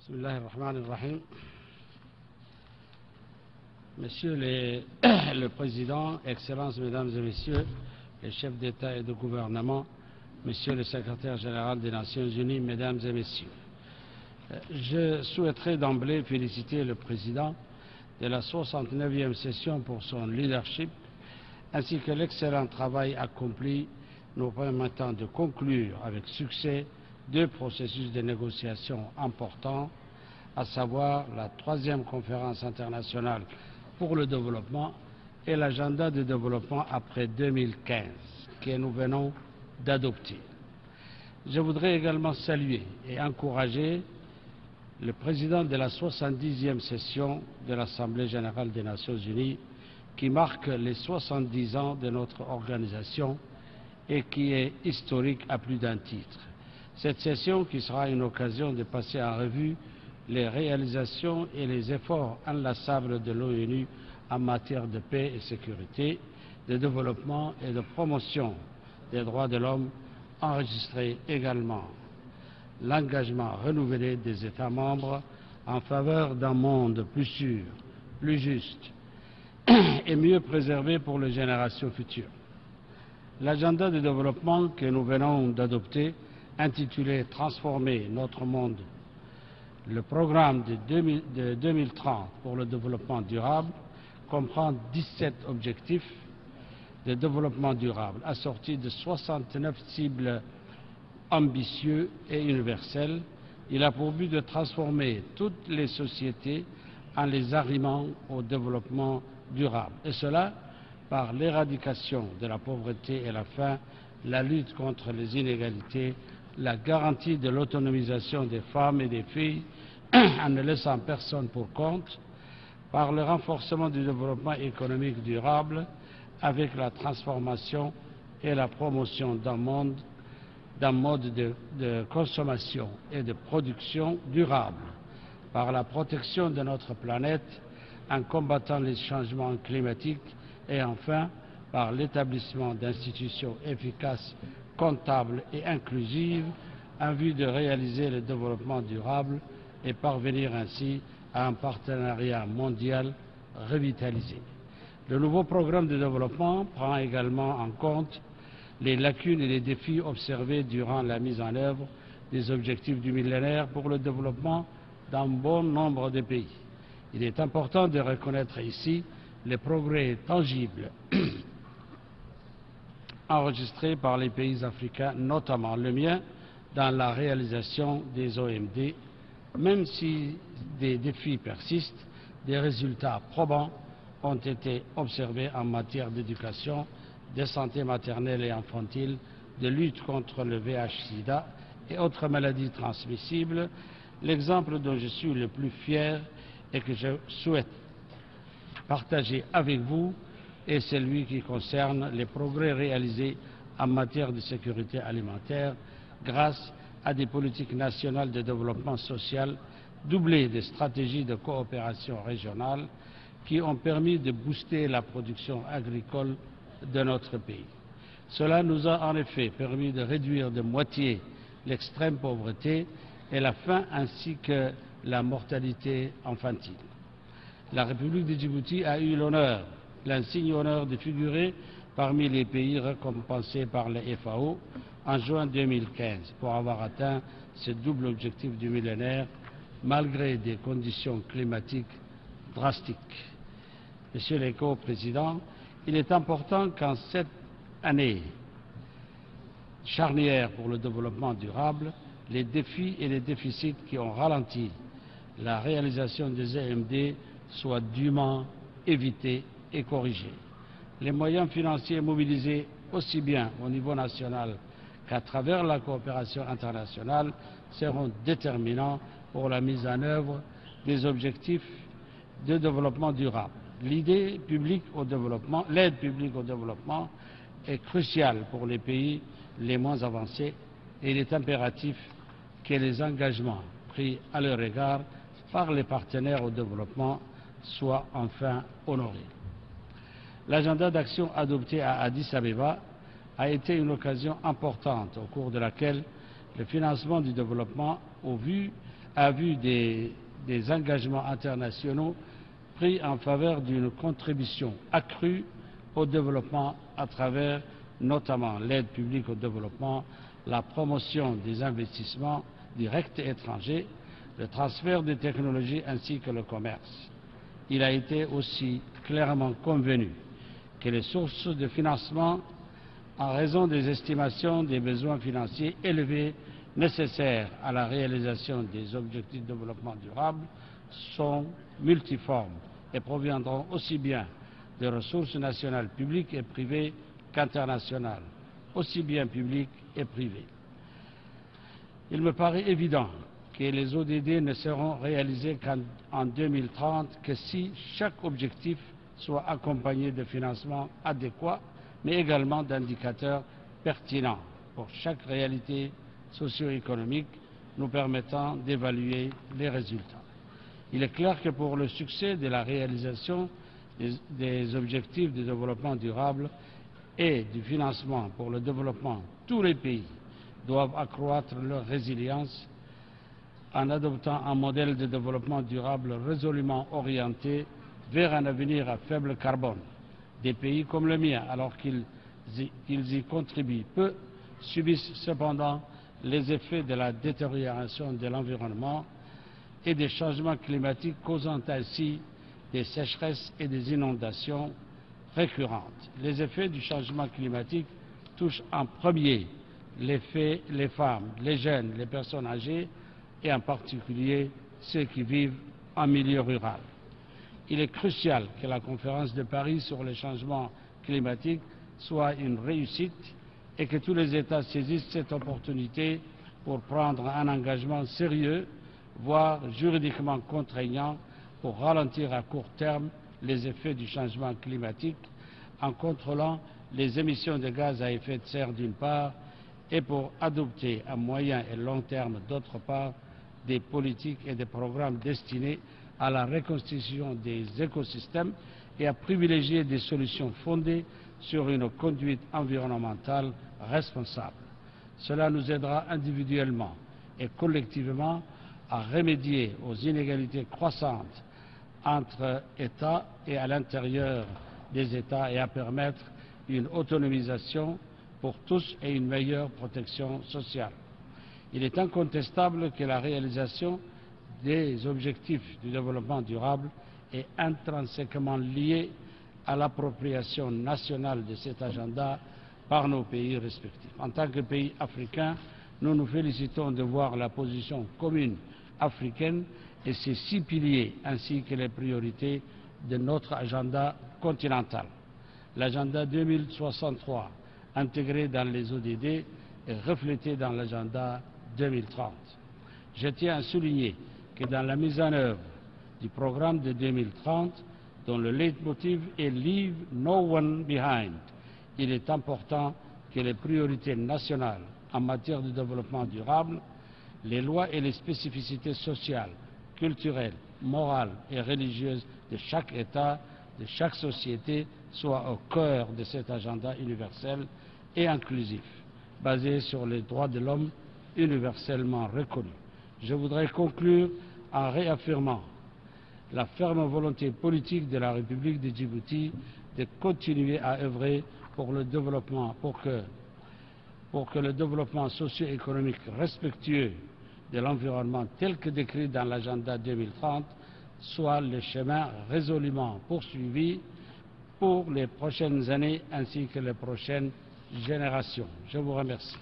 Bismillahirrahmanirrahim. Monsieur le Président, Excellences, Mesdames et Messieurs, les chefs d'État et de gouvernement, Monsieur le Secrétaire général des Nations Unies, Mesdames et Messieurs, je souhaiterais d'emblée féliciter le Président de la 69e session pour son leadership, ainsi que l'excellent travail accompli nous permettant de conclure avec succès deux processus de négociation importants, à savoir la 3e conférence internationale pour le développement et l'agenda de développement après 2015 que nous venons d'adopter. Je voudrais également saluer et encourager le président de la 70e session de l'Assemblée générale des Nations unies qui marque les 70 ans de notre organisation et qui est historique à plus d'un titre. Cette session qui sera une occasion de passer en revue les réalisations et les efforts inlassables de l'ONU en matière de paix et sécurité, de développement et de promotion des droits de l'homme, enregistré également l'engagement renouvelé des États membres en faveur d'un monde plus sûr, plus juste et mieux préservé pour les générations futures. L'agenda de développement que nous venons d'adopter, intitulé « Transformer notre monde », le programme de 2030 pour le développement durable comprend 17 objectifs de développement durable, assortis de 69 cibles ambitieux et universels. Il a pour but de transformer toutes les sociétés en les arrimant au développement durable, et cela par l'éradication de la pauvreté et la faim, la lutte contre les inégalités, la garantie de l'autonomisation des femmes et des filles en ne laissant personne pour compte, par le renforcement du développement économique durable avec la transformation et la promotion d'un mode de consommation et de production durable, par la protection de notre planète en combattant les changements climatiques et enfin par l'établissement d'institutions efficaces, comptables et inclusives en vue de réaliser le développement durable et parvenir ainsi à un partenariat mondial revitalisé. Le nouveau programme de développement prend également en compte les lacunes et les défis observés durant la mise en œuvre des objectifs du millénaire pour le développement dans bon nombre de pays. Il est important de reconnaître ici les progrès tangibles enregistrés par les pays africains, notamment le mien, dans la réalisation des OMD. Même si des défis persistent, des résultats probants ont été observés en matière d'éducation, de santé maternelle et infantile, de lutte contre le VIH/SIDA et autres maladies transmissibles. L'exemple dont je suis le plus fier et que je souhaite partager avec vous est celui qui concerne les progrès réalisés en matière de sécurité alimentaire grâce à des politiques nationales de développement social doublées de stratégies de coopération régionale qui ont permis de booster la production agricole de notre pays. Cela nous a en effet permis de réduire de moitié l'extrême pauvreté et la faim ainsi que la mortalité infantile. La République de Djibouti a eu l'insigne honneur de figurer parmi les pays récompensés par le FAO en juin 2015 pour avoir atteint ce double objectif du millénaire malgré des conditions climatiques drastiques. Monsieur le Co-président, il est important qu'en cette année charnière pour le développement durable, les défis et les déficits qui ont ralenti la réalisation des EMD soient dûment évités et corrigés. Les moyens financiers mobilisés aussi bien au niveau national qu'à travers la coopération internationale seront déterminants pour la mise en œuvre des objectifs de développement durable. L'aide publique au développement est cruciale pour les pays les moins avancés et il est impératif que les engagements pris à leur égard par les partenaires au développement soient enfin honorés. L'agenda d'action adopté à Addis Abeba a été une occasion importante au cours de laquelle le financement du développement à vue des engagements internationaux pris en faveur d'une contribution accrue au développement à travers notamment l'aide publique au développement, la promotion des investissements directs et étrangers, le transfert des technologies ainsi que le commerce. Il a été aussi clairement convenu que les sources de financement, en raison des estimations des besoins financiers élevés nécessaires à la réalisation des objectifs de développement durable, sont multiformes et proviendront aussi bien des ressources nationales publiques et privées qu'internationales, aussi bien publiques et privées. Il me paraît évident que les ODD ne seront réalisés qu'en 2030 que si chaque objectif soit accompagné de financements adéquats, mais également d'indicateurs pertinents pour chaque réalité socio-économique nous permettant d'évaluer les résultats. Il est clair que pour le succès de la réalisation des objectifs de développement durable et du financement pour le développement, tous les pays doivent accroître leur résilience en adoptant un modèle de développement durable résolument orienté vers un avenir à faible carbone. Des pays comme le mien, alors qu'ils y contribuent peu, subissent cependant les effets de la détérioration de l'environnement et des changements climatiques, causant ainsi des sécheresses et des inondations récurrentes. Les effets du changement climatique touchent en premier les femmes, les jeunes, les personnes âgées et en particulier ceux qui vivent en milieu rural. Il est crucial que la conférence de Paris sur le changement climatique soit une réussite et que tous les États saisissent cette opportunité pour prendre un engagement sérieux, voire juridiquement contraignant, pour ralentir à court terme les effets du changement climatique en contrôlant les émissions de gaz à effet de serre d'une part et pour adopter à moyen et long terme d'autre part des politiques et des programmes destinés à la reconstitution des écosystèmes et à privilégier des solutions fondées sur une conduite environnementale responsable. Cela nous aidera individuellement et collectivement à remédier aux inégalités croissantes entre États et à l'intérieur des États et à permettre une autonomisation pour tous et une meilleure protection sociale. Il est incontestable que la réalisation des objectifs du développement durable est intrinsèquement liée à l'appropriation nationale de cet agenda par nos pays respectifs. En tant que pays africains, nous nous félicitons de voir la position commune africaine et ses 6 piliers ainsi que les priorités de notre agenda continental. L'agenda 2063, intégré dans les ODD, est reflété dans l'agenda 2030. Je tiens à souligner que dans la mise en œuvre du programme de 2030, dont le leitmotiv est « Leave no one behind », il est important que les priorités nationales en matière de développement durable, les lois et les spécificités sociales, culturelles, morales et religieuses de chaque État, de chaque société, soient au cœur de cet agenda universel et inclusif, basé sur les droits de l'homme universellement reconnus. Je voudrais conclure en réaffirmant la ferme volonté politique de la République de Djibouti de continuer à œuvrer pour le développement, pour que le développement socio-économique respectueux de l'environnement tel que décrit dans l'agenda 2030 soit le chemin résolument poursuivi pour les prochaines années ainsi que les prochaines générations. Je vous remercie.